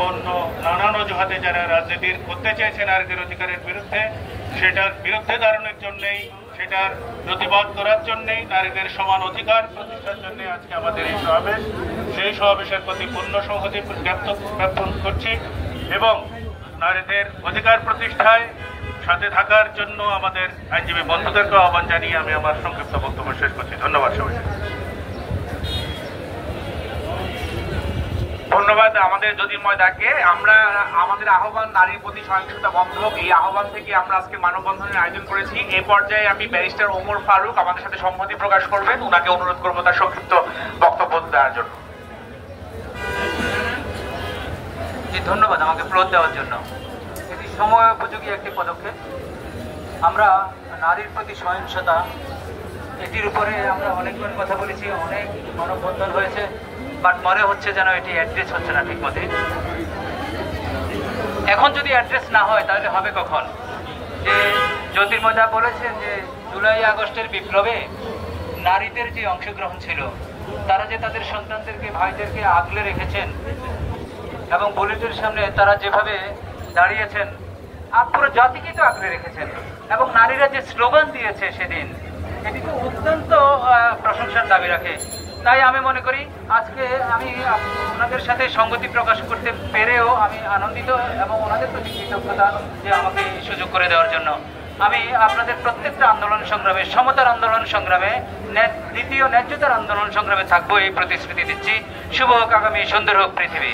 অন্য নানান অজুহাতে যারা রাজনীতি করতে চাইছে নারীদের অধিকারের বিরুদ্ধে, সেটার বিরুদ্ধে দাঁড়ানোর জন্যেই, সেটার প্রতিবাদ করার জন্যেই, নারীদের সমান অধিকার প্রতিষ্ঠার জন্য আজকে আমাদের এই সমাবেশ। সেই সমাবেশের প্রতি পূর্ণ সংহতি জ্ঞাপন করছি এবং নারীদের অধিকার প্রতিষ্ঠায় সাথে থাকার জন্য আমাদের আইনজীবী বন্ধুদেরকে আহ্বান জানিয়ে আমি আমার সংক্ষিপ্ত বক্তব্য শেষ করছি। ধন্যবাদ সবাই। ধন্যবাদ আমাদের জ্যোতির্ময় দাকে। আমরা আমাদের আহ্বান নারীর প্রতি সহিংসতা বন্ধ হোক, এই আহ্বান থেকে আমরা আজকে মানববন্ধনের আয়োজন করেছি। এই পর্যায়ে আমি ব্যারিস্টার ওমর ফারুক আমাদের সাথে সম্মতি প্রকাশ করবেন, ওনাকে অনুরোধ করবো তার সংক্ষিপ্ত বক্তব্য দেওয়ার জন্য। ধন্যবাদ আমাকে ফ্লোর দেওয়ার জন্য। এটি সময় উপযোগী একটি পদক্ষেপ। আমরা নারীর প্রতি সহিংসতা, এটির উপরে আমরা অনেকবার কথা বলেছি, অনেক মানববন্ধন হয়েছে, বাট মনে হচ্ছে যেন এটি অ্যাড্রেস হচ্ছে না ঠিক মতে। এখন যদি অ্যাড্রেস না হয় তাহলে হবে কখন? যে জ্যোতির্ময়দা বলেছেন যে জুলাই আগস্টের বিপ্লবে নারীদের যে অংশগ্রহণ ছিল, তারা যে তাদের সন্তানদেরকে, ভাইদেরকে আগলে রেখেছেন এবং বুলেটের সামনে তারা যেভাবে দাঁড়িয়েছেন, আর পুরো জাতিকে তো আগলে রেখেছেন, এবং নারীরা যে স্লোগান দিয়েছে সেদিন, এটি তো অত্যন্ত প্রশংসার দাবি রাখে। তাই আমি মনে করি আজকে আমি ওনাদের সাথে সঙ্গতি প্রকাশ করতে পেরেও আমি আনন্দিত এবং ওনাদের প্রতি কৃতজ্ঞতা যে আমাকে সুযোগ করে দেওয়ার জন্য। আমি আপনাদের প্রত্যেকটা আন্দোলন সংগ্রামে, সমতার আন্দোলন সংগ্রামে, দ্বিতীয় ন্যায্যতার আন্দোলন সংগ্রামে থাকবো, এই প্রতিশ্রুতি দিচ্ছি। শুভ হোক আগামী, সুন্দর হোক পৃথিবী।